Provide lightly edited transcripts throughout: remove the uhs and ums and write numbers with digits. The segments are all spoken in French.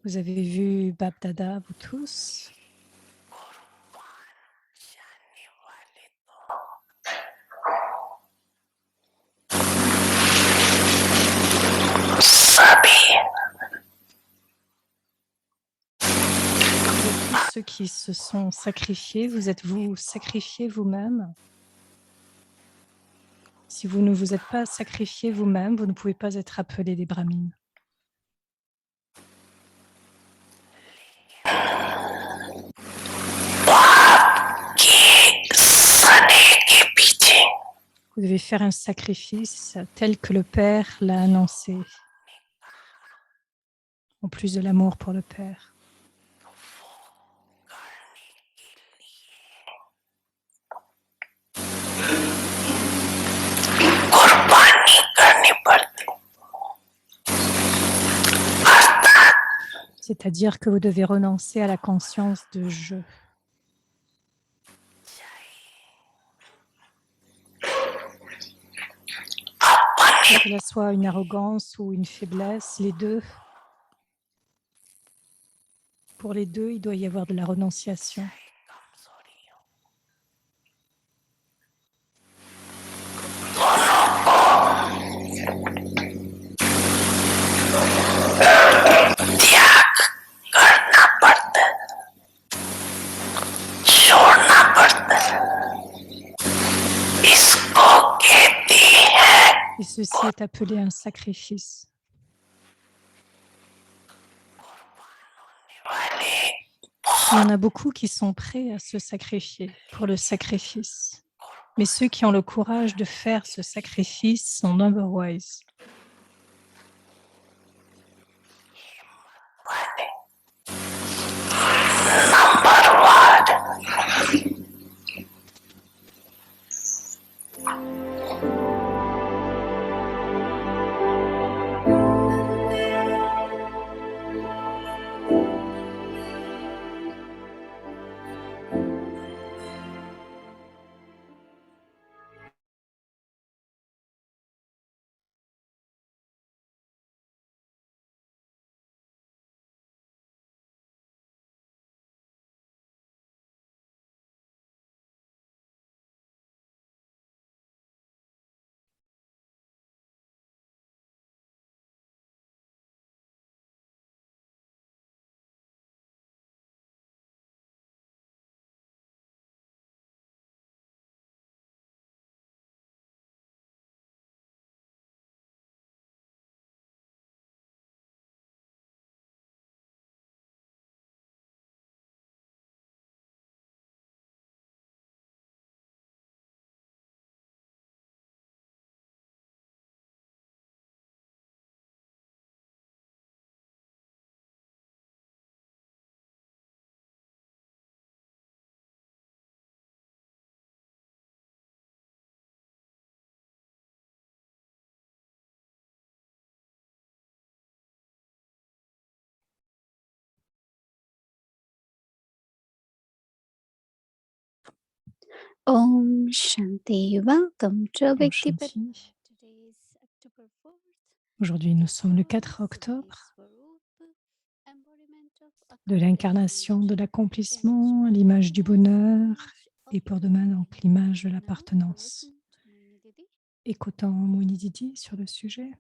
Vous avez vu Bab Dada, vous tous? Vous êtes tous ceux qui se sont sacrifiés, vous êtes-vous sacrifiés vous-même? Si vous ne vous êtes pas sacrifiés vous-même, vous ne pouvez pas être appelés des brahmines. Vous devez faire un sacrifice tel que le Père l'a annoncé, en plus de l'amour pour le Père. C'est-à-dire que vous devez renoncer à la conscience de je. Que cela soit une arrogance ou une faiblesse, les deux. Pour les deux, il doit y avoir de la renonciation. Et ceci est appelé un sacrifice. Il y en a beaucoup qui sont prêts à se sacrifier pour le sacrifice. Mais ceux qui ont le courage de faire ce sacrifice sont number wise. Om Shanti. Welcome to Om Vyakti Par. Shanti. Today is October 4th. Aujourd'hui, nous sommes le 4 octobre de l'incarnation de l'accomplissement, l'image du bonheur et pour demain donc l'image de l'appartenance. Écoutons Mouni Didi sur le sujet.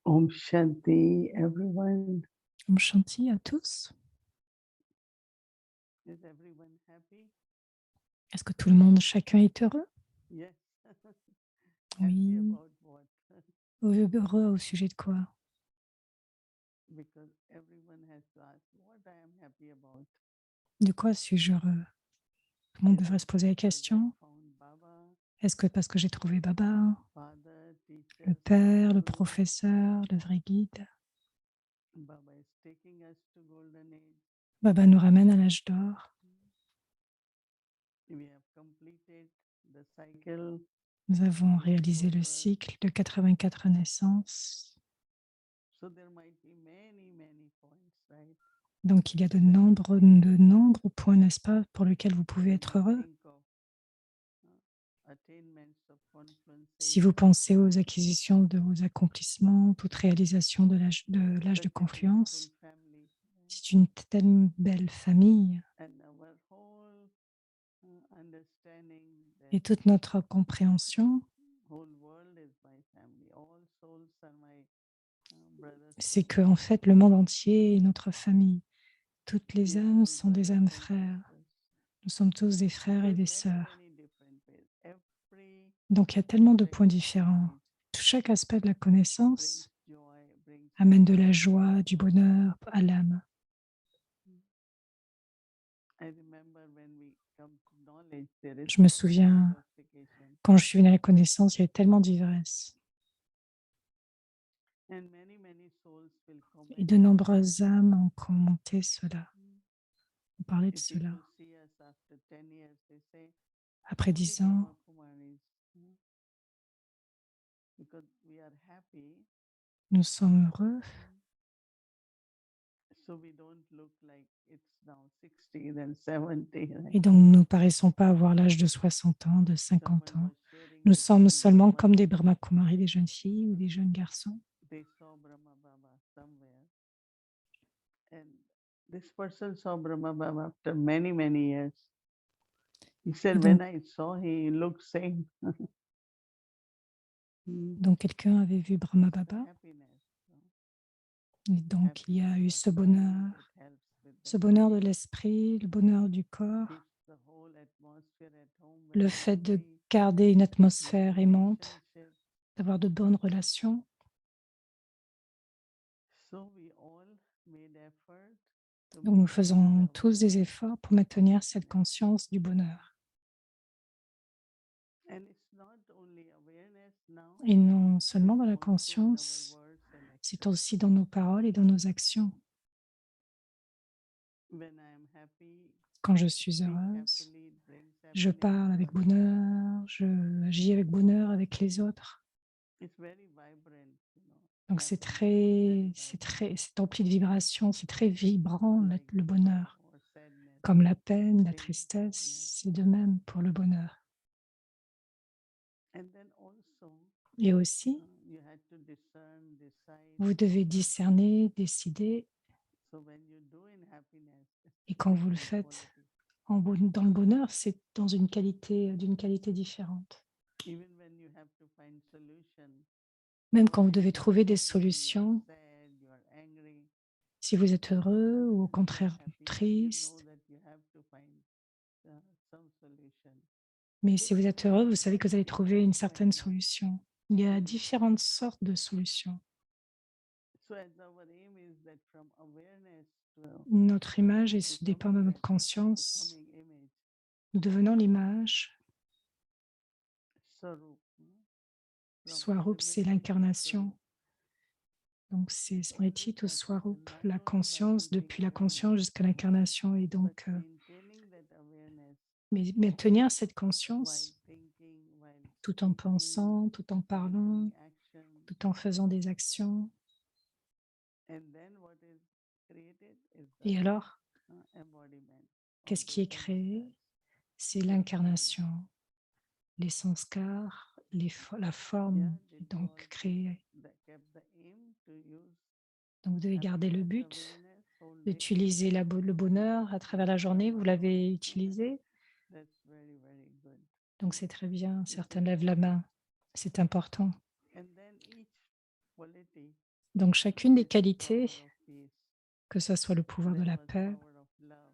Om Shanti, everyone. Om Shanti à tous. Is everyone happy? Est-ce que tout le monde, chacun est heureux? Yes. Happy Oui. about what? Heureux au sujet de quoi? Because everyone has to ask what I am happy about. De quoi suis-je heureux? Tout le monde Is devrait it se poser la because I question. found Baba, Est-ce que parce que j'ai trouvé Baba, Father, le teacher, père, le Sadguru, professeur, le vrai guide? Baba is taking us to golden age. Baba nous ramène à l'âge d'or. We have completed the cycle. Nous avons 84 réalisé le births. cycle de 84 naissances. So there might be many points, right? Donc, il y a de nombreux points, n'est-ce pas, pour lesquels vous pouvez When être you heureux. think of attainments of Si vous confluenciation, pensez aux acquisitions de vos accomplissements, toute réalisation de l'âge de such a beautiful confluence, family, c'est une telle belle famille and our whole understanding that et toute notre compréhension, whole world is my family. All souls are my brothers c'est and que en fait, le monde entier est notre famille. Toutes we les are âmes all sont des brothers âmes and frères. sisters. Nous sommes tous des frères So et in des many, sœurs. many different ways. Every Donc, il y a tellement de points aspect of différents. knowledge Chaque aspect de la brings connaissance joy, brings amène de la happiness. joie, du bonheur à l'âme. I remember when we come to knowledge, there is Je me so much souviens, intoxication. quand je suis venue à la connaissance, il y avait tellement d'ivresse. And many souls will comment. Et de nombreuses âmes ont commenté cela, ont parlé de If cela. people see us after 10 years, they say, Après only 10 ans, Brahma Kumaris. Because we are happy, nous sommes heureux. so we don't look like it's now 60, then 70. Et donc, nous ne paraissons pas avoir l'âge de 60 ans, de 50 Someone ans. was sharing Nous with sommes me seulement this comme des one, Brahma Kumaris, des jeunes filles ou des jeunes garçons. they saw Brahma Baba somewhere. And this person saw Brahma Baba after many years. He Et said, donc, when I saw, he looked same. donc quelqu'un avait vu Brahma It's the Baba. happiness. Et donc, il y a eu Happiness of mind, it helps with ce the bonheur de body, l'esprit, le bonheur du corps, keeps the whole atmosphere at home le very fait de lovely, garder une good atmosphère aimante, relationship. d'avoir de bonnes relations. So we all made effort to Donc, nous maintain faisons the tous des awareness efforts pour maintenir cette happiness. conscience du bonheur. And it's not only awareness now, Et non seulement it's dans la also in our conscience, words and c'est actions. aussi dans nos paroles et dans nos actions. When I am happy, Quand je I suis speak heureuse, happily, it brings je happiness parle to avec others. bonheur, je agis avec bonheur avec les autres. It's very vibrant, Donc c'est happiness is very vibrant, c'est empli de vibrations, c'est très vibrant like le joy bonheur. or sadness, Comme la peine, la same happiness. tristesse, c'est de même pour le bonheur. And then also, Et aussi, you had to discern, decide. vous devez discerner, décider, So when you do in happiness, it's et quand vous le different faites quality. dans le bonheur, c'est dans une qualité, d'une qualité différente. Even when you have to find solution, Même what quand vous is devez you are trouver des happy, you are solutions, sad, you are angry, si vous êtes heureux ou au you are contraire happy, you know triste, that you have to find some solution. mais si vous êtes heureux, vous savez que vous allez It's trouver not une certaine final. solution. Il y a différentes sortes de solutions. So as our aim is that from awareness Notre image to dépend de becoming notre that conscience. becoming image, Nous devenons l'image. Swarup. From Swarup, c'est Smriti to l'incarnation. Swarup. Donc, c'est Every Smriti ou particle, Swarup, not la only by conscience, keeping depuis la awareness, conscience jusqu'à l'incarnation. Et but donc, maintaining that awareness mais maintenir cette while conscience thinking, while tout en speaking, pensant, tout en while doing parlant, action. tout en faisant des actions. And then what is created is the Et alors, embodiment of qu'est-ce the qui est créé? sanskars. C'est l'incarnation, les sanskars, la Yeah, forme did est you donc all créée. kept the aim to use Donc, vous devez garder le happiness, but awareness whole day? d'utiliser le bonheur à travers la journée. Vous l'avez utilisé, That's very good. donc c'est très bien. This Certains is lèvent la main. C'est important. and then each quality, Donc, chacune des this is qualités, power of peace, que ce soit le pouvoir de that la was paix, power of love,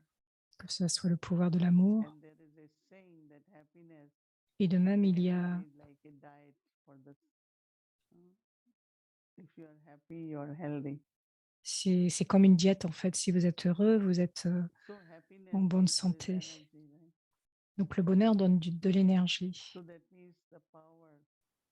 que que ce soit le pouvoir de l'amour. And there is a saying that happiness Et de même, il y actually a, is like a diet for the. uh, If you are happy, you are healthy. c'est comme une diète en fait. Si vous êtes heureux, vous êtes So en happiness bonne also is santé. energy, right? Donc le bonheur donne de l'énergie. So that means the power,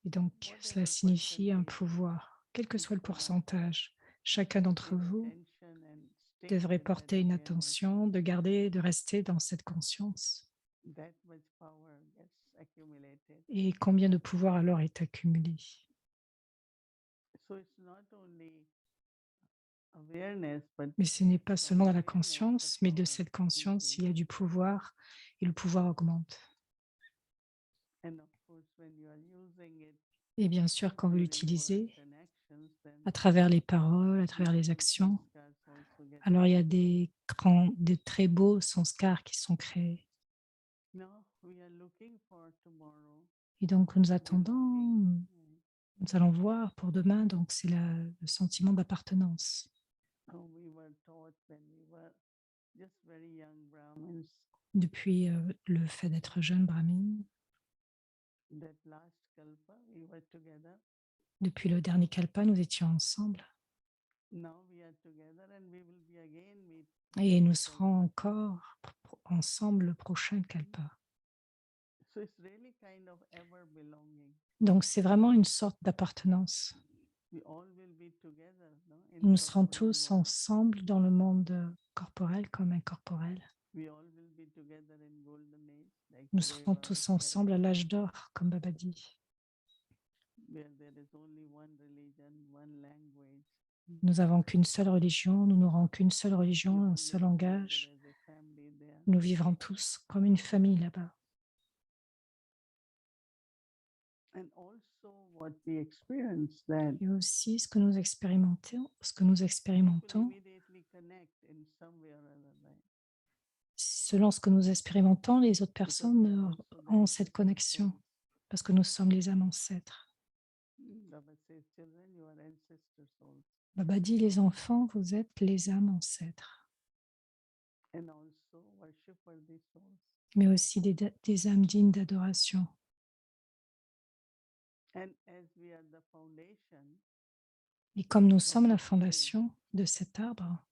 Et donc cela whatever signifie un percentage pouvoir, quel que we soit le put up, pourcentage. Chacun d'entre pay vous attention and stay devrait with that porter une awareness. attention, de garder, de rester dans cette conscience. That much power gets accumulated. Et combien de pouvoir alors est accumulé? So it's not only awareness, but Mais ce n'est pas from seulement dans la awareness, the conscience, mais de power cette conscience, il y a increases. du pouvoir et le pouvoir augmente. And of course, when you are using it Et bien sûr, quand vous during words l'utilisez and actions, then à travers les paroles, à travers les beautiful actions, sanskars also get alors il y a created. des grands, des très beaux sanskars qui sont créés. Now we are looking for tomorrow Et donc, nous attendons, belonging. nous allons voir pour demain, donc c'est le sentiment d'appartenance. We were taught when we were just very young Brahmins Depuis le fait d'être jeune brahmine, that last kalpa we were together. depuis le dernier kalpa, nous étions ensemble Now we are together and we will be again meet et next nous serons kalpa. encore ensemble le prochain kalpa. So it's really kind of ever belonging. Donc, c'est vraiment une sorte d'appartenance. We all will be together, no, in Nous serons corporal tous world. ensemble dans le monde corporel comme incorporel. We all will be together in golden age, like Nous today serons Baba tous said, ensemble à l'âge d'or, comme Baba dit. where there is only one religion, one language. Nous n'avons qu'une seule religion, nous n'aurons qu'une seule We religion, all un will seul be together langage. as a family there. Nous vivrons tous comme une famille là-bas. And also what we experience that Et aussi ce que nous people expérimentons, immediately connect in some way or other, right? selon ce que nous expérimentons, les autres Because personnes we are also the ont cette connexion ancestral parce que nous sommes les âmes ancêtres. souls. Baba says, children, you are ancestor souls. Baba dit, les enfants, vous êtes les âmes ancêtres, And also worship worthy souls. mais aussi des âmes dignes d'adoration. And as we are the foundation, Et comme nous of sommes la the tree, fondation de cet arbre,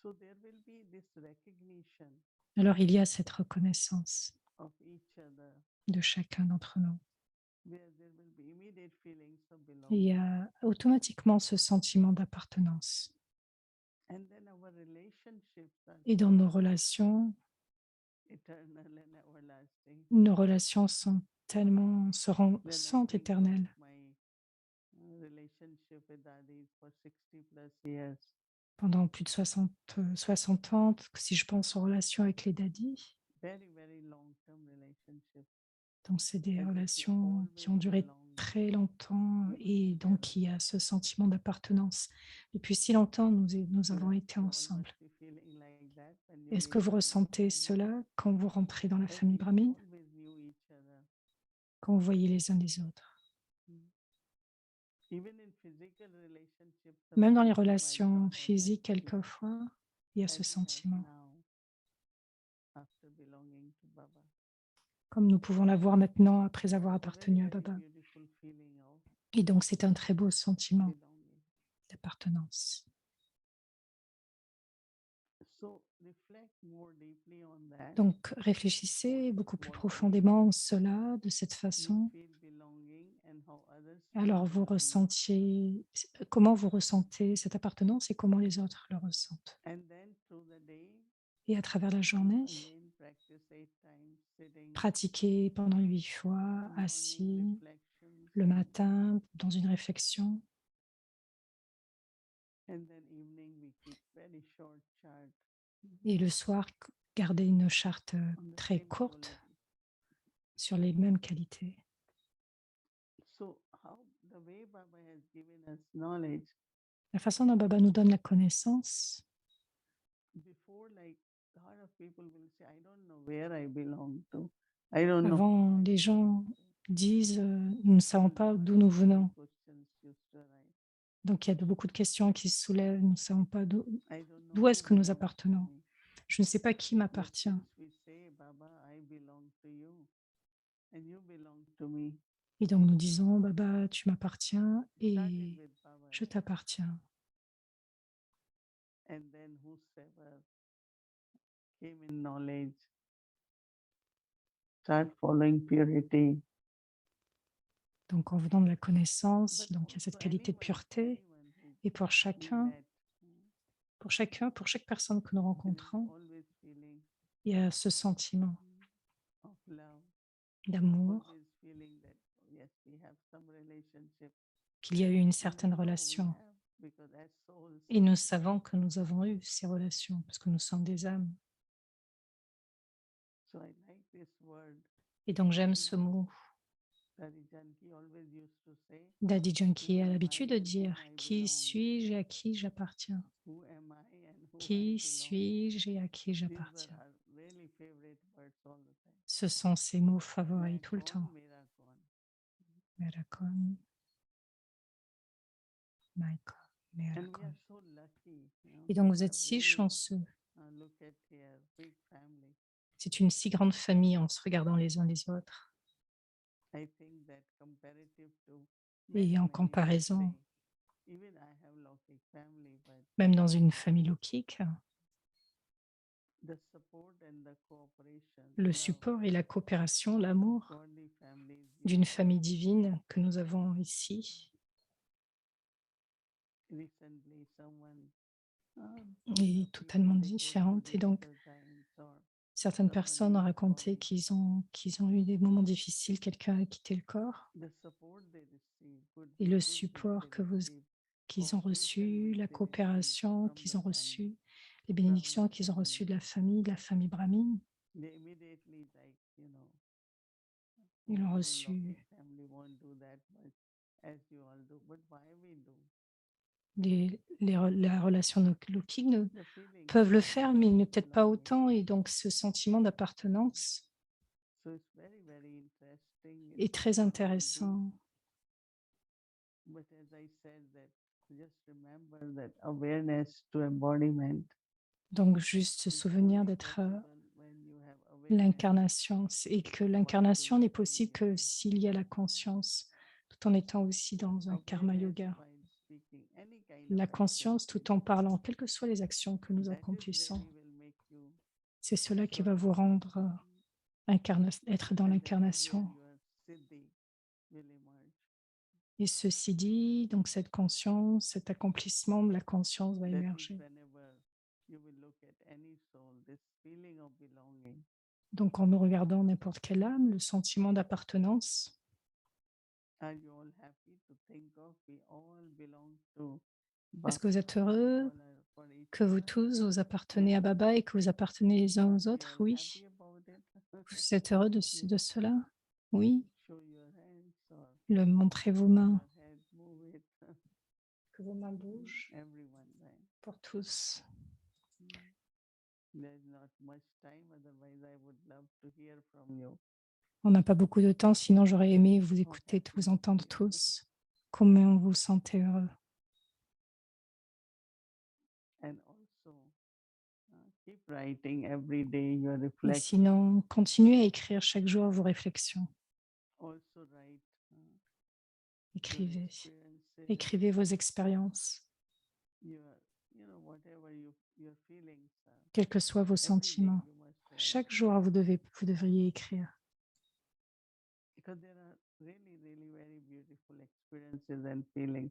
so there will be this recognition alors il y a cette reconnaissance of each other, de chacun d'entre nous. where there will be immediate feelings of Et il y belonging. a automatiquement ce sentiment d'appartenance. And then our relationships are Et dans so nos relations eternal and everlasting. nos relations sont When I sont think of éternelles. my relationship with Adi for 60 plus years, Pendant plus de 60 ans, si je pense aux relations avec les daddies, very, very long-term relationship. donc c'est des As if we relations qui ont always duré belong, très longtemps we were et donc il y together. a ce sentiment d'appartenance. Depuis si longtemps, nous avons Yeah, été you all ensemble. must be feeling like that when you Est-ce que live vous in Brahman ressentez family. cela quand vous rentrez dans la As famille we brahmine, always knew each other. quand vous voyez les uns les autres? Even in physical relationships, Même dans les sometimes you might relations not have that physiques, feeling quelquefois, il y a as ce we have sentiment. now after belonging to Baba. Comme nous pouvons l'avoir maintenant après avoir It's a very, appartenu à very Baba. beautiful feeling of Et donc, c'est un très beau sentiment belonging. d'appartenance. So reflect more deeply on that. Donc, réfléchissez beaucoup plus What way profondément cela de cette you façon. feel belonging and how others Alors, feel belonging. comment vous ressentez cette appartenance et comment les autres le ressentent. And then through the day, Et à travers la journée, again practice 8 times sitting, pratiquez pendant 8 fois, morning assis, reflections, le matin, dans une réflexion. and then evening we keep very short chart Et le soir, gardez une charte on the très same courte quality. sur les mêmes qualités. So how the way Baba has given us knowledge, La façon dont Baba nous donne la connaissance, before like a lot of people will say, I don't know where I belong to. I don't know. avant, les gens disent nous ne savons pas d'où nous venons. Questions used to arise. Donc, il y a beaucoup de questions qui se soulèvent. Nous ne savons pas I don't know d'où est-ce who que nous belongs to appartenons. me. Je ne sais pas qui But m'appartient. since we say, Baba, I belong to you and you belong to me, Et donc nous disons, Baba, tu m'appartiens it started et with Baba. je t'appartiens. And then whosoever came in knowledge, start following purity. Donc en venant de la connaissance, But donc il y a cette also qualité de pureté. anyone who Et pour we chacun, met, pour chaque personne que nous there is rencontrons, always feeling il y a ce sentiment of love, d'amour, always feeling that yes, we have some relationship, qu'il y a eu une and we certaine know we relation. have because as souls. Et nous savons que nous avons eu ces relations parce que nous sommes des âmes. So I like this word. Et donc j'aime ce mot. Daddy Janki always used to say, Daddy Junkie who a am l'habitude I de and whom dire I qui belong? suis-je et à qui j'appartiens. Who am I and who I Qui belong? suis-je et à qui These were j'appartiens. our really favorite words all the time. Ce sont ces mots favoris tout le Main temps. kaun, mera kaun. Merakon, Maikon, And we are Merakon. so lucky, Et to donc vous have êtes si really, chanceux. look at here, big family. C'est une si grande famille en se regardant les uns les autres. I think that comparative to Et many, en many comparaison, say, even I have Lokik family, but même dans une famille lokique, the support and the cooperation, le love, support et la coopération, l'amour godly families, d'une famille divine que nous avons ici recently someone est totalement différente. Et donc, certaines personnes ont raconté qu'ils ont eu des moments difficiles, quelqu'un a quitté le corps, et le support qu'ils ont reçu, la coopération qu'ils ont reçue, les bénédictions qu'ils ont reçues de la famille brahmine, ils l'ont reçu. La relation lokique peuvent le faire, mais peut-être pas autant. Et donc, ce sentiment d'appartenance est très intéressant. But as I said that, just remember that awareness to embodiment Donc, juste se is souvenir only d'être possible when you have awareness. l'incarnation et que l'incarnation n'est possible que s'il y a la conscience, tout en étant aussi dans un karma Awareness yoga. while speaking any kind La of conscience activity. tout en parlant, quelles que soient les actions que nous That is accomplissons. really will make you C'est cela qui va sort vous of, rendre être dans and that is where l'incarnation. your siddhi will emerge. Et ceci dit, donc cette conscience, cet accomplissement de la conscience va That means émerger. whenever you will look at any soul, this feeling of belonging, Donc en nous regardant n'importe quelle âme, le sentiment d'appartenance, are you all happy to think of we all belong to est-ce Baba, que vous êtes we heureux all are for each que vous other? tous, vous appartenez à Baba et que vous appartenez les uns aux Are we autres? all Oui. happy about it? Vous êtes heureux de Yes. cela? Oui. Show your hands or Montrez vos mains, your head, move it. que vos mains bougent Everyone, right? pour tous. There's not much time, otherwise I would love to hear from you. On n'a pas beaucoup de temps, sinon j'aurais aimé vous How écouter, happy vous you entendre feel. tous. Comment vous vous sentez heureux? And also, keep writing every day your Et reflection. sinon, continuez à écrire chaque jour vos réflexions. Also write your Écrivez. experiences, Écrivez vos expériences, whatever your feelings are. quels que soient vos Every day sentiments. you must write. Chaque jour, vous devriez écrire. Because there are really, really very beautiful experiences and feelings.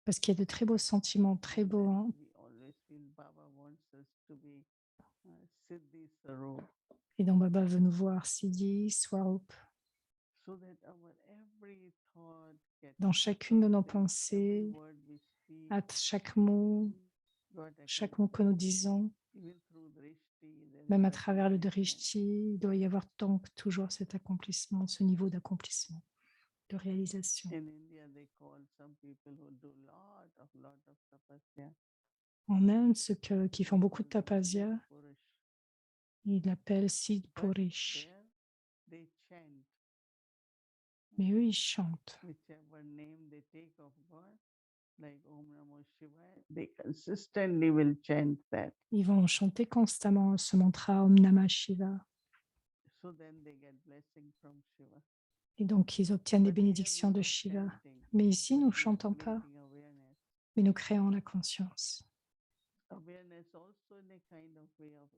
Parce qu'il y a de très beaux sentiments, très beaux. Hein. We always feel Baba wants us to be Siddhi Sarup, Et donc, Baba veut nous voir Siddhi, Swarup, so that our every thought gets dans chacune de nos every pensées, word we speak, à chaque mot que nous disons, even through drishti, there même is à travers le recognition. drishti, il doit y avoir donc toujours cet accomplissement, ce niveau d'accomplissement, de réalisation. In India, they call some people who do lot of tapasya. En Inde, ceux qui font beaucoup de tapasya, Purush. ils l'appellent Siddh But Purish. there they chant Mais eux, ils chantent. whichever name they take of God. like Om Namo Shivaya, they consistently will chant that. Ils vont chanter constamment ce mantra Om Namah Shiva. So then they get blessing from Shiva. Et donc, ils obtiennent des But here we're bénédictions de not Shiva. chanting, Mais ici, nous ne we are chantons pas, creating awareness. mais nous créons la conscience. Awareness also in a kind of way of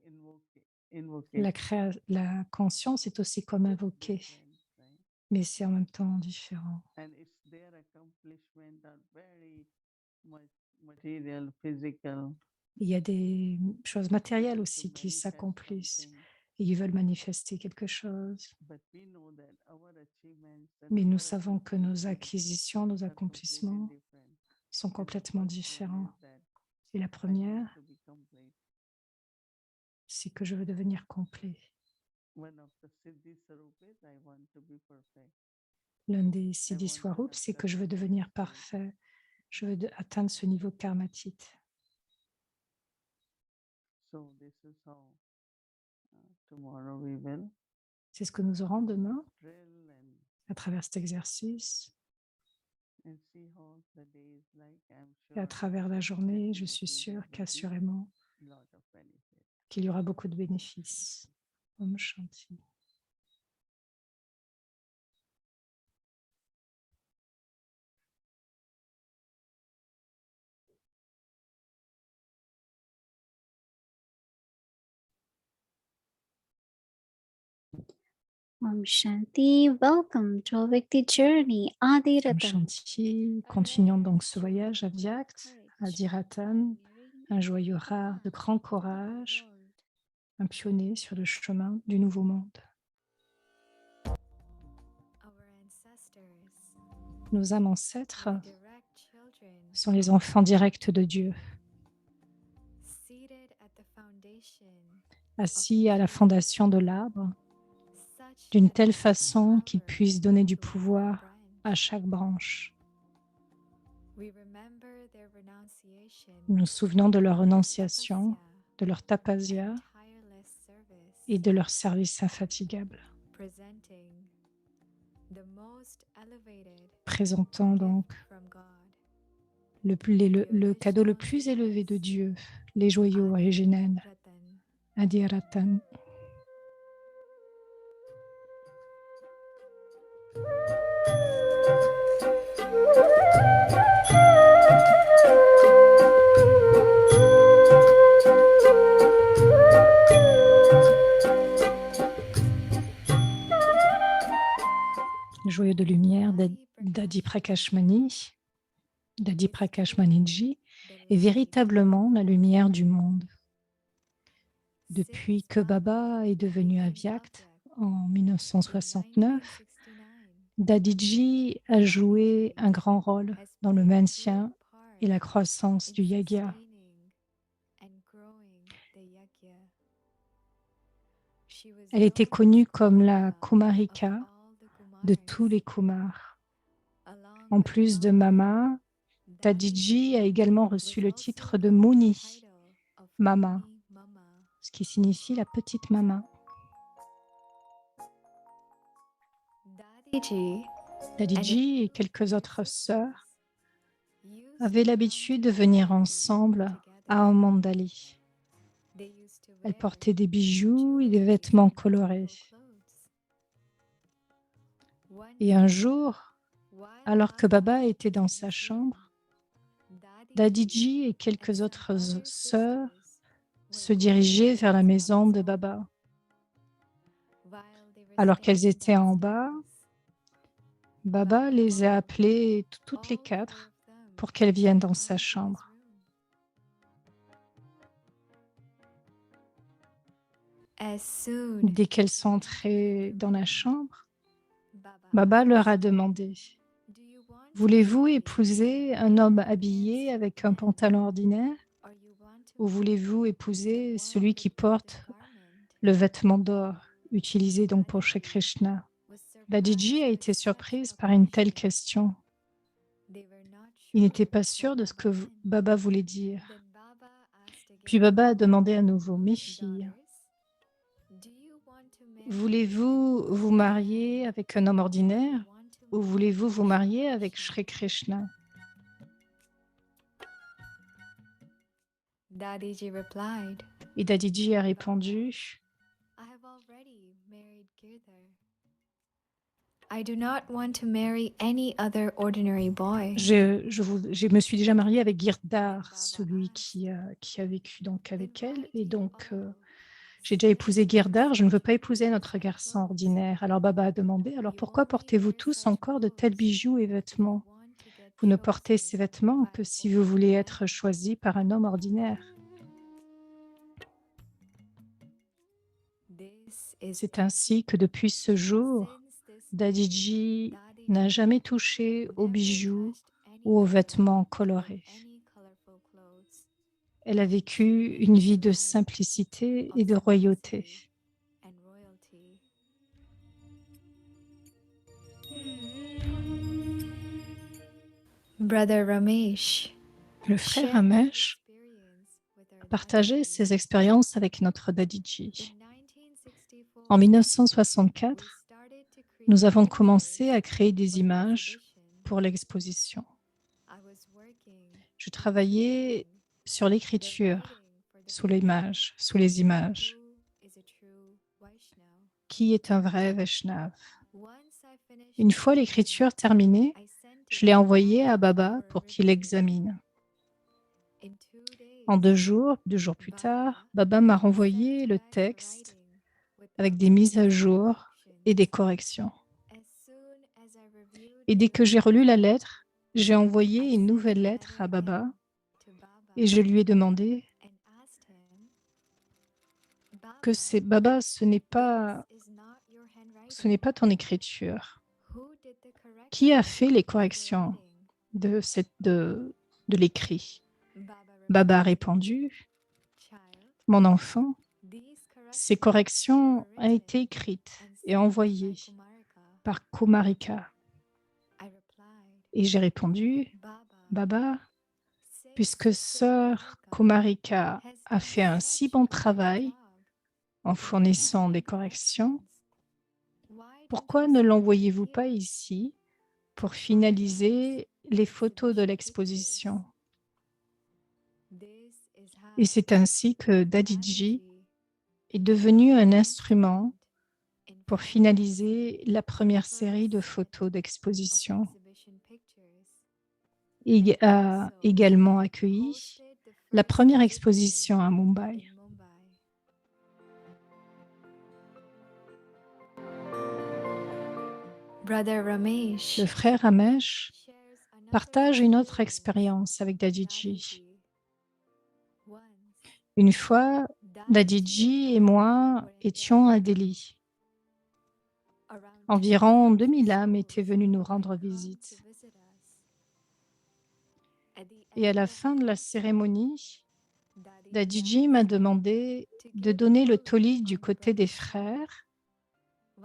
La, invocation. la conscience est aussi comme invoquée, Different, right? mais c'est en même temps différent. And it's their accomplishment are very much material, physical. Il y a des choses matérielles To aussi qui manifest s'accomplissent something. et ils veulent manifester quelque chose. But we know that our achievements and Mais nous our savons que nos accomplishments acquisitions, nos are completely accomplissements different. sont And the complètement first one différents. is that Et la I want première, to be complete. c'est que je veux devenir complet. One of the Siddhi Swarupis, I want to be perfect. L'un des I Siddhi want to Swarup, have c'est que je veux karma devenir karmatite. parfait. Je veux atteindre ce niveau karmatite. So this is how tomorrow we will C'est ce que nous aurons demain drill à travers cet exercice. and see how the day is like. I'm Et à sure travers la journée, je suis definitely sûre there will be qu'assurément, lot of benefit. qu'il y aura beaucoup de bénéfices. Om Shanti. Om Shanti. Welcome to Avyakti Journey. Adi Om Ratan. Shanti. Continuons donc ce voyage à Vyakt, à Diratan, un joyeux rare de grand courage, un pionnier sur le chemin du nouveau monde. Nos âmes ancêtres sont les enfants directs de Dieu, assis à la fondation de l'arbre, d'une telle façon qu'ils puissent donner du pouvoir à chaque branche. Nous nous souvenons de leur renonciation, de leur tapasya et de leur service infatigable. Présentant donc le cadeau le plus élevé de Dieu, les joyaux originaires, Adi Ratan. Le joyau de lumière d'Adi Prakashmani, d'Adi Prakashmaniji, est véritablement la lumière du monde. Depuis que Baba est devenu Avyakt en 1969, Dadiji a joué un grand rôle dans le maintien et la croissance du yagya. Elle était connue comme la Kumarika de tous les Kumars. En plus de Mama, Dadiji a également reçu le titre de Muni, Mama, ce qui signifie la petite maman. Dadiji et quelques autres sœurs avaient l'habitude de venir ensemble à Amandali. Elles portaient des bijoux et des vêtements colorés. Et un jour, alors que Baba était dans sa chambre, Dadiji et quelques autres sœurs se dirigeaient vers la maison de Baba. Alors qu'elles étaient en bas, Baba les a appelées toutes les quatre pour qu'elles viennent dans sa chambre. Dès qu'elles sont entrées dans la chambre, Baba leur a demandé « Voulez-vous épouser un homme habillé avec un pantalon ordinaire ou voulez-vous épouser celui qui porte le vêtement d'or utilisé donc pour Shri Krishna ?» Dadiji a été surprise par une telle question. Il n'était pas sûr de ce que Baba voulait dire. Puis Baba a demandé à nouveau « Mes filles, voulez-vous vous marier avec un homme ordinaire ou voulez-vous vous marier avec Shri Krishna ?» Dadiji replied, Et Dadiji a répondu, I have already married Girdhar. I do not want to marry any other ordinary boy. je me suis déjà mariée avec Girdhar, celui qui a vécu donc avec elle. Et donc, j'ai déjà épousé Girdhar, je ne veux pas épouser notre garçon ordinaire. Alors Baba a demandé, alors pourquoi portez-vous tous encore de tels bijoux et vêtements? Vous ne portez ces vêtements que si vous voulez être choisi par un homme ordinaire. C'est ainsi que depuis ce jour, Dadiji n'a jamais touché aux bijoux ou aux vêtements colorés. Elle a vécu une vie de simplicité et de royauté. Brother Ramesh Le frère Ramesh a partagé ses expériences avec notre Dadiji. En 1964, nous avons commencé à créer des images pour l'exposition. Je travaillais sur l'écriture, sous les images. Qui est un vrai Vaishnav? Une fois l'écriture terminée, je l'ai envoyée à Baba pour qu'il l'examine. En 2 jours plus tard, Baba m'a renvoyé le texte avec des mises à jour et des corrections. Et dès que j'ai relu la lettre, j'ai envoyé une nouvelle lettre à Baba et je lui ai demandé que Baba, ce n'est pas ton écriture. Qui a fait les corrections de l'écrit? Baba a répondu, mon enfant, ces corrections ont été écrites et envoyées par Kumarika. Et j'ai répondu, Baba, puisque sœur Kumarika a fait un si bon travail en fournissant des corrections, pourquoi ne l'envoyez-vous pas ici pour finaliser les photos de l'exposition? Et c'est ainsi que Dadiji est devenu un instrument pour finaliser la première série de photos d'exposition. Il a également accueilli la première exposition à Mumbai. Brother Ramesh Le frère Ramesh partage une autre expérience avec Dadiji. Une fois, Dadiji et moi étions à Delhi. Environ 2000 âmes étaient venues nous rendre visite. Et à la fin de la cérémonie, Dadiji m'a demandé de donner le toli du côté des frères,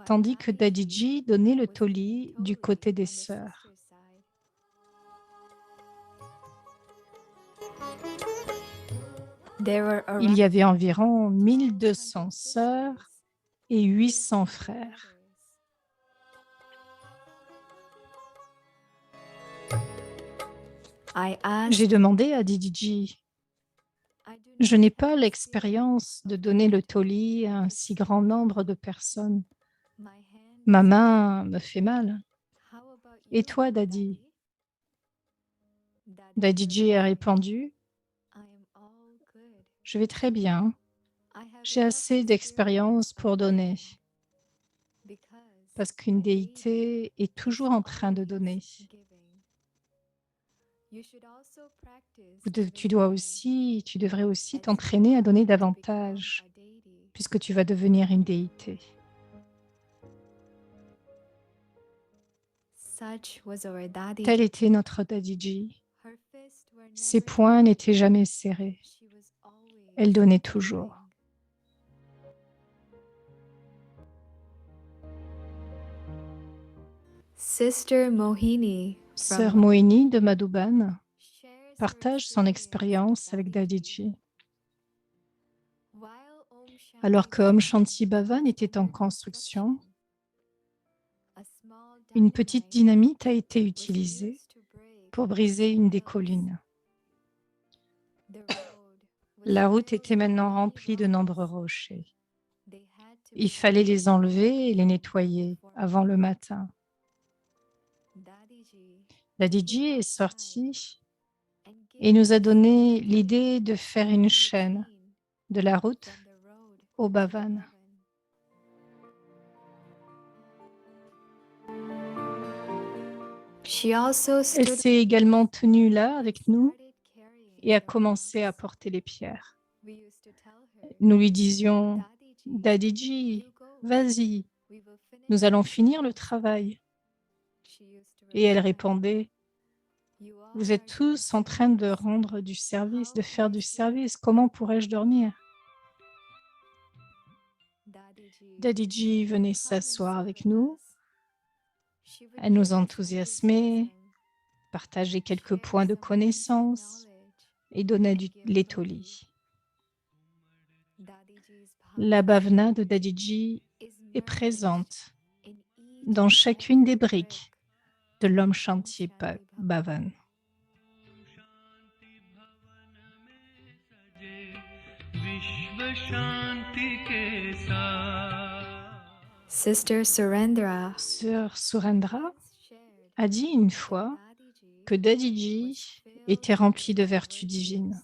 tandis que Dadiji donnait le toli du côté des sœurs. Il y avait environ 1200 sœurs et 800 frères. J'ai demandé à Dadiji, je n'ai pas l'expérience de donner le toli à un si grand nombre de personnes. Ma main me fait mal. Et toi, Dadi? Dadiji a répondu, je vais très bien. J'ai assez d'expérience pour donner, parce qu'une déité est toujours en train de donner. Tu devrais aussi t'entraîner à donner davantage, puisque tu vas devenir une déité. Tel était notre Dadiji. Ses poings n'étaient jamais serrés. Elle donnait toujours. Sister Mohini, Sœur Mohini de Madhuban partage son expérience avec Dadiji. Alors que Om Shanti Bhavan était en construction, une petite dynamite a été utilisée pour briser une des collines. La route était maintenant remplie de nombreux rochers. Il fallait les enlever et les nettoyer avant le matin. Dadiji est sorti et nous a donné l'idée de faire une chaîne de la route au Bhavan. Elle s'est également tenue là avec nous et a commencé à porter les pierres. Nous lui disions, Dadiji, vas-y, nous allons finir le travail. Et elle répondait, vous êtes tous en train de rendre du service, de faire du service, comment pourrais-je dormir? Dadiji venait s'asseoir avec nous, elle nous enthousiasmait, partageait quelques points de connaissance et donnait du l'étoli. La bhavna de Dadiji est présente dans chacune des briques de l'Om Shanti Bhavan. Sister Surendra Sœur Surendra a dit une fois que Dadiji était rempli de vertus divines.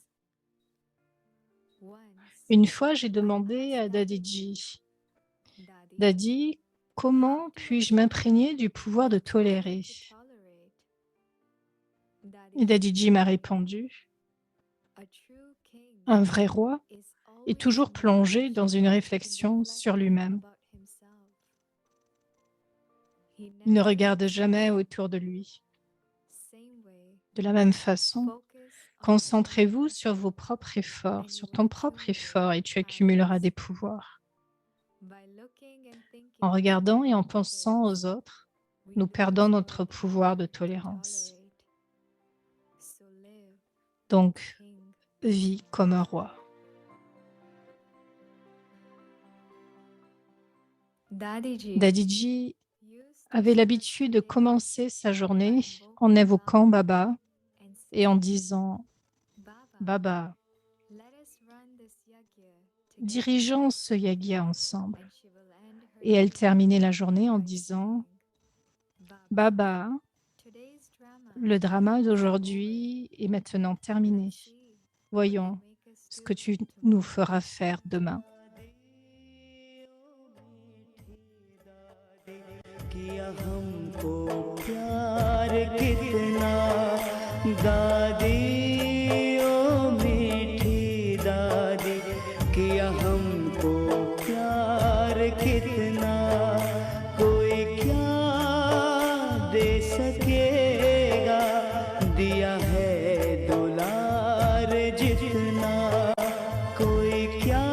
Une fois, j'ai demandé à Dadiji, Dadi, comment puis-je m'imprégner du pouvoir de tolérer? Et Dadiji m'a répondu, un vrai roi est toujours plongé dans une réflexion sur lui-même. Il ne regarde jamais autour de lui. De la même façon, concentrez-vous sur vos propres efforts, sur ton propre effort et tu accumuleras des pouvoirs. En regardant et en pensant aux autres, nous perdons notre pouvoir de tolérance. Donc, vis comme un roi. Dadiji avait l'habitude de commencer sa journée en évoquant Baba et en disant « Baba, dirigeons ce yagya ensemble ». Et elle terminait la journée en disant « Baba, le drama d'aujourd'hui est maintenant terminé. Voyons ce que tu nous feras faire demain. » किया हमको प्यार कितना दादी ओ मीठी दादी किया हमको प्यार कितना कोई क्या दे सकेगा दिया है दुलार जितना कोई क्या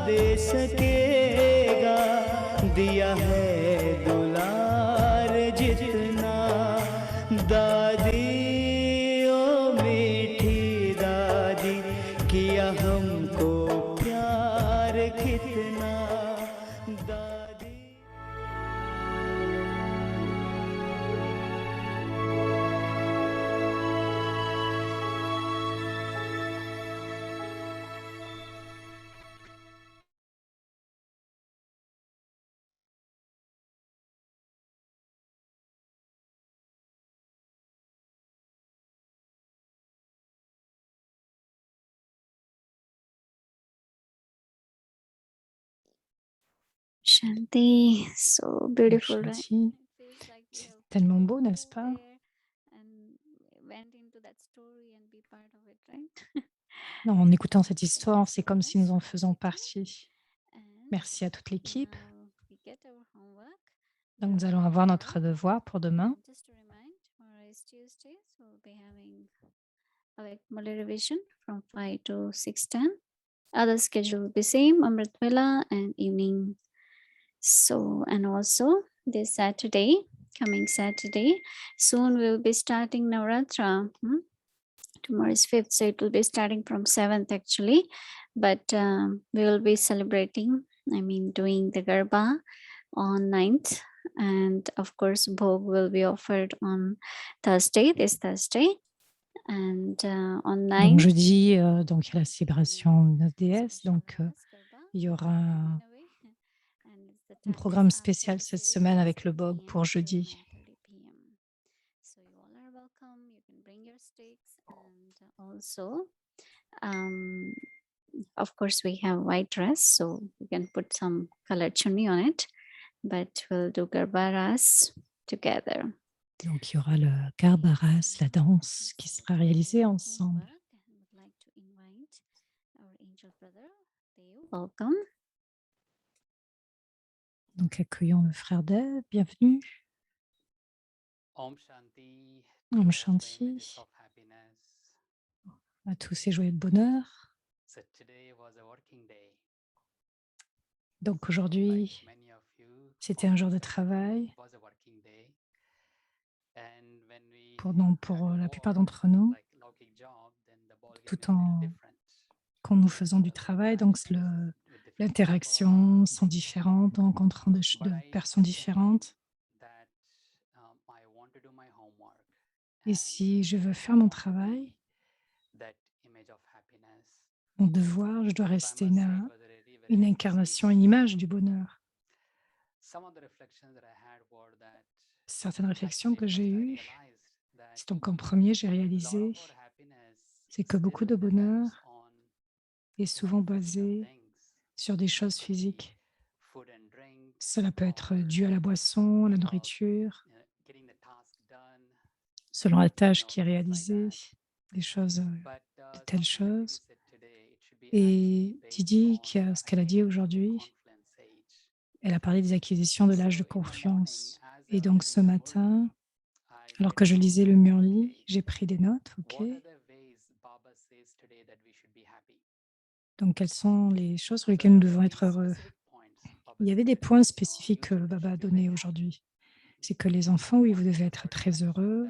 दे सकेगा दिया है दुलार जितना दादी ओ मीठी दादी किया हमको प्यार कितना दादी Shanti, so beautiful, right? Shanti, c'est tellement beau, n'est-ce pas? Non, en écoutant cette histoire, c'est comme si nous en faisions partie. Merci à toute l'équipe. Donc, nous allons avoir notre devoir pour demain. Just to remind, tomorrow is Tuesday, so we'll be having Avik Mali revision from 5 to 6:10. Other schedule will be same, Amrit Vela and evening. So, and also this Saturday, coming Saturday, soon we will be starting Navratra. Tomorrow is 5th, so it will be starting from 7th actually. But we will be celebrating, doing the Garba on 9th. And of course, Bhog will be offered on Thursday, this Thursday. And on Donc 9th, jeudi, donc il y a la célébration de notre déesse, donc il y aura un programme spécial cette semaine avec le BOG pour jeudi. So you all are welcome. You can bring your sticks, and also, um, of course, we have white dress, so you can put some colored chunni on it. But we'll do Garba Ras together. Donc il y aura le Garba Ras, la danse, qui sera réalisée ensemble. Would like to invite our angel brother, Deo. Welcome. Donc accueillons le frère Dev, bienvenue. Om Shanti. Om to all Shanti. the images of happiness. À tous ces joyeux de bonheur. So today was a working day. Donc aujourd'hui, Like many of you, c'était un jour de also travail it was a working day. And when we pour had to la plupart work, d'entre nous, like Laukik job, then the ball game tout is little en different. quand nous faisons du travail. Donc With different l'interaction people. sont différentes, en rencontrant de But I personnes différentes. that I want to do my homework. Et And si je veux I faire mon want to travail, be that image of happiness. mon devoir, je dois So I rester must say it was a really very une happy incarnation, speech. une image du bonheur. Some of the reflections that I had were that Certaines réflexions que actually j'ai first I eues, realized that c'est donc en premier, j'ai a lot réalisé, of our happiness c'est que beaucoup de still depends bonheur on est souvent like physical basé things. sur des It choses could be physiques. food and drink Cela peut être or dû à la boisson, à la nourriture, getting the task done, selon la tâche qui est things like réalisée, that. des choses, But de telles something that Didi choses. said today, it should be Et actually based Didi, on ce qu'elle a dit attaining the aujourd'hui, confluence age. elle a parlé des acquisitions de l'âge de So in the morning, confiance. as I Et was donc ce reading the matin, Murli, I alors write que je down lisais le that, Murli, okay, j'ai pris des notes, ok. what are the ways Baba says today that we should be happy? Donc quelles sont les choses sur So lesquelles there nous are devons three être heureux? specific points Baba Il y said avait des today. points spécifiques que You Baba a should be donnés very happy. aujourd'hui. C'est que les enfants, oui, vous devez être très heureux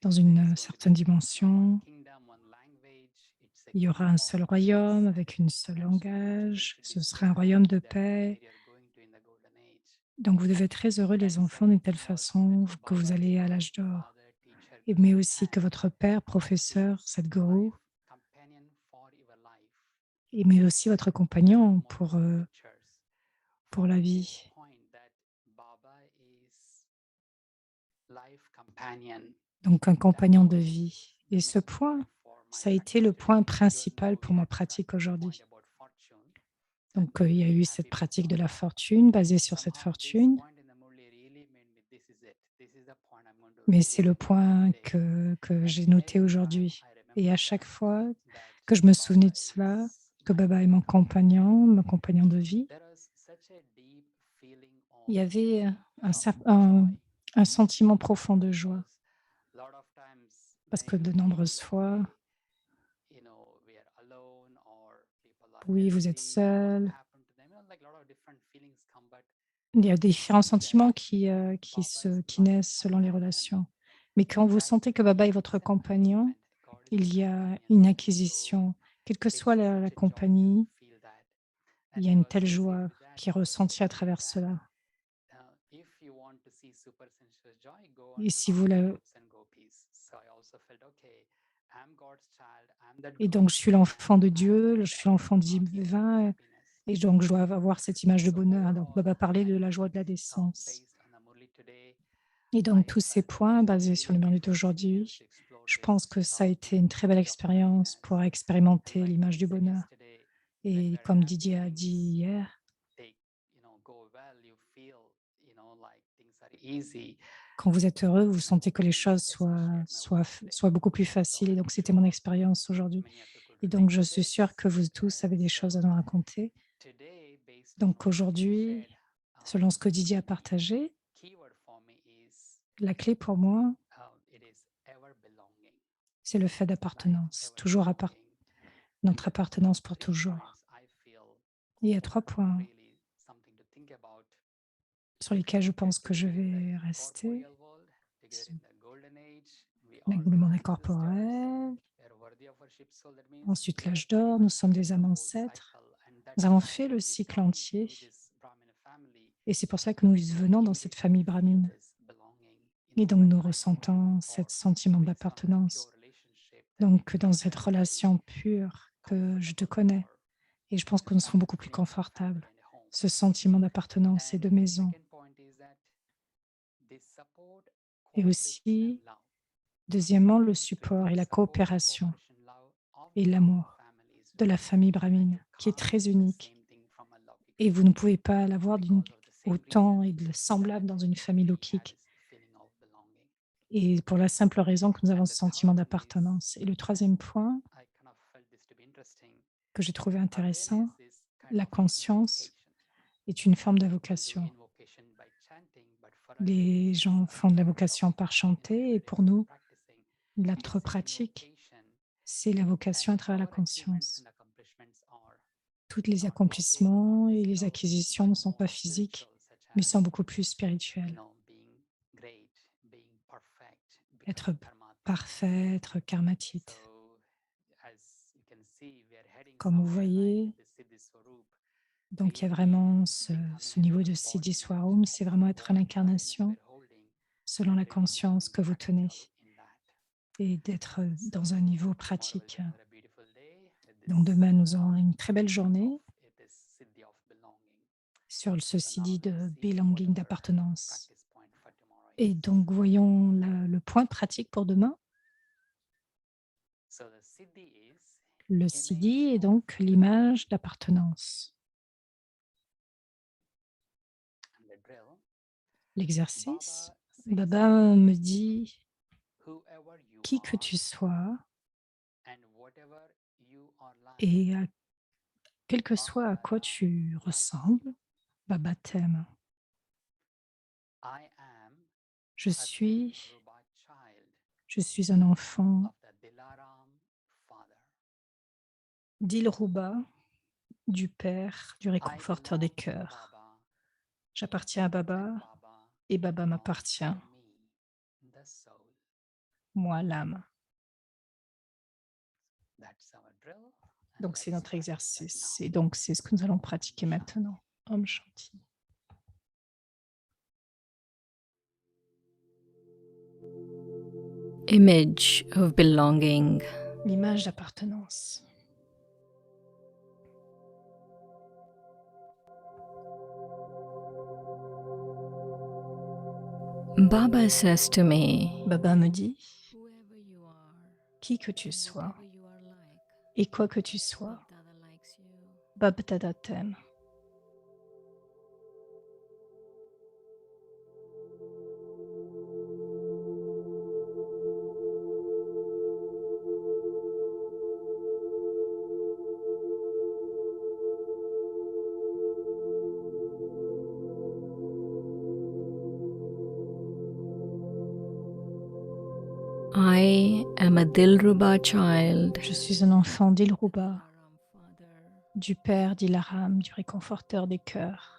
dans There is une going to be certaine one dimension. kingdom, one language. It's a Il y aura kingdom un of seul peace. royaume avec une seule And so today langage. should be Ce very sera un royaume de happy that paix. we are going to in the golden age. Donc vous devez être très heureux, les And enfants, d'une second telle thing was façon that que vous Baba allez à told l'âge the d'or. father, teacher, Mais guru aussi que had votre père, that professeur, is Sadhguru, life companion for your life. et mais aussi votre compagnon More pour scriptures. la For vie. this point that Baba is life companion. Donc un That compagnon de was vie. the Et ce main point, point for my ça a été practice le point today. Even principal though pour we ma had pratique practice the point aujourd'hui. about fortune, that Donc we il y a should be eu happy cette with pratique de what. la fortune basée sur cette Somehow this fortune, point in the Murli really made me, this is it. This is the point I'm going to mais really c'est le meditate on point today. que And j'ai noté every time aujourd'hui. I Et à remember chaque that, fois that que je me souvenais Baba de cela, is que my Baba est companion. mon compagnon de vie, There was such a deep feeling il y of avait joy. un sentiment profond de joie. Because lot of times Parce many que de people nombreuses feel that fois, we are alone or people are oui, vous êtes empty, what seul. happened to them, like lot of different feelings come, but Il y a différents see that sentiments qui Baba's naissent life selon les companion, relations. Mais quand vous that sentez que Baba est votre is an compagnon, achievement. God is il the y a companion. une So acquisition. Quelle que it's soit la such a joy compagnie, to feel that. il And y a he une was telle so sweet joie with that. qui est He was ressentie à saying travers that cela. if you want to see super sensuous joy, go Et on si ask vous la... goats and gopis. So I also felt, okay, I'm God's child, I'm that Et goat, donc, je suis l'enfant de and I Dieu, have je suis that l'enfant image divin, of happiness. et donc je dois avoir cette image de So bonheur. Donc, overall, Baba parlait de I la joie de la think décence. based on the Murli today, Et donc, I tous ces felt it points was a basés sur le really mérite beautiful experience d'aujourd'hui, to explore je pense que this ça a été une très belle image of expérience happiness. pour expérimenter Like l'image he du said bonheur. yesterday, when Et we're comme happy, Didier a dit things hier, take, go well, you feel, like things are easy. quand vous êtes heureux, vous In a sentez que golden les age, choses as I shared my soient today. beaucoup plus So faciles. Et I'm donc, c'était mon sure expérience aujourd'hui. many of you could Et donc, relate je to suis sûre que this. vous tous avez des choses à So nous raconter. today, based on Donc, what Didi aujourd'hui, shared, selon ce que Didier a the partagé, keyword for me is la clé pour moi, it is ever belonging. c'est le fait Life d'appartenance. ever Toujours belonging. notre appartenance pour Three toujours. points I feel Il y a 3 points really something to think about. sur lesquels je pense que je Today, vais the rester. corporeal world, together in the golden age, we Le all monde ancestors, corporel, we are worthy of worship. So that means ensuite we have l'âge d'or, nous sommes des completed the âmes whole ancêtres. cycle, and that's Nous avons why fait le we cycle join entier into this Brahmana family, et c'est pour ça que nous venons dans cette famille brahmine. this belonging, Et donc when nous I ressentons or ce sentiment with some d'appartenance. pure relationship, Donc, dans cette relation pure que je te connais, et je pense que nous serons beaucoup plus confortables. Ce sentiment d'appartenance et de maison. Et aussi, deuxièmement, le support et la coopération et l'amour de la famille brahmine, qui est très unique. Et vous ne pouvez pas l'avoir autant et de semblable dans une famille laukique. Et pour la simple raison que nous avons ce sentiment d'appartenance. Et le troisième point que j'ai trouvé intéressant, la conscience est une forme d'avocation. Les gens font de l'avocation par chanter et pour nous, notre pratique, c'est l'avocation à travers la conscience. Tous les accomplissements et les acquisitions ne sont pas physiques, mais sont beaucoup plus spirituels. Être parfait, être karmatite. Comme vous voyez, donc il y a vraiment ce niveau de Siddhi Swarum, c'est vraiment être l'incarnation selon la conscience que vous tenez et d'être dans un niveau pratique. Donc demain, nous aurons une très belle journée sur ce Siddhi de belonging, d'appartenance. Et donc, voyons le point pratique pour demain. Le Siddhi est donc l'image d'appartenance. L'exercice, Baba me dit, qui que tu sois, et quel que soit à quoi tu ressembles, Baba t'aime. Je suis un enfant d'Ilruba, du Père, du réconforteur des cœurs. J'appartiens à Baba et Baba m'appartient, moi l'âme. Donc c'est notre exercice et donc c'est ce que nous allons pratiquer maintenant. Om Shanti. Image of belonging. L'image d'appartenance. Baba says to me, Baba me dit, qui que tu sois et quoi que tu sois, Baba Dada t'aime. I am a Dilruba child Je suis un enfant d'Ilruba, du Père d'Ilaram, du réconforteur des cœurs.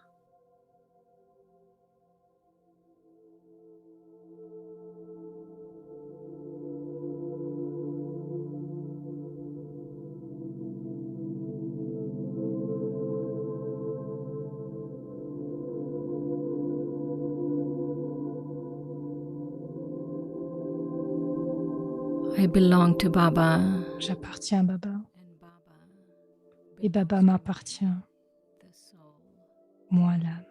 I belong to Baba. J'appartiens à Baba et Baba m'appartient, moi l'âme.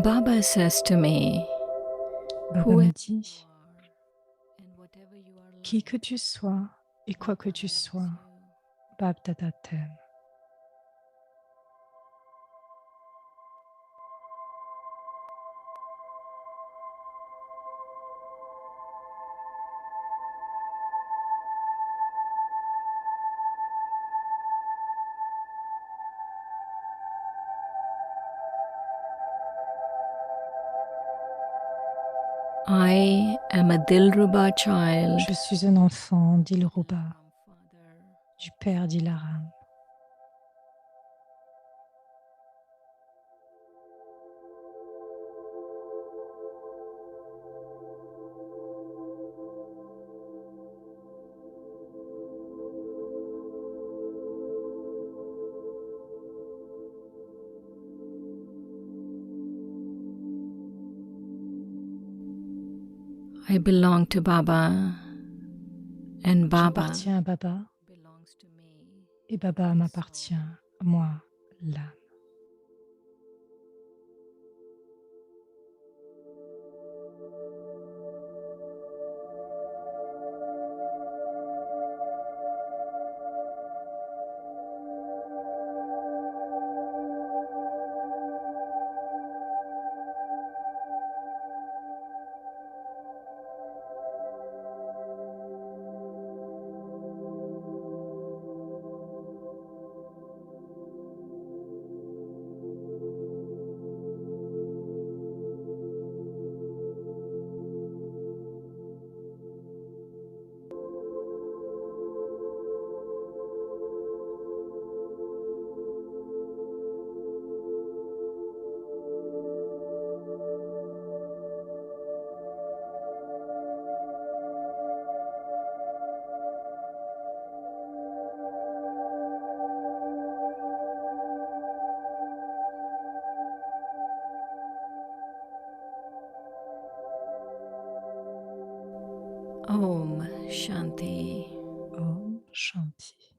Baba says to me, Baba me dit, qui qui que tu sois et quoi que tu sois, Bap Dada t'aime. I am a Dilruba child Je suis un enfant d'Ilruba, du père d'Ilaram. I belong to Baba, and Baba J'appartiens à Baba belongs to me. et Baba m'appartient à moi, l'âme. Om Shanti. Om Shanti.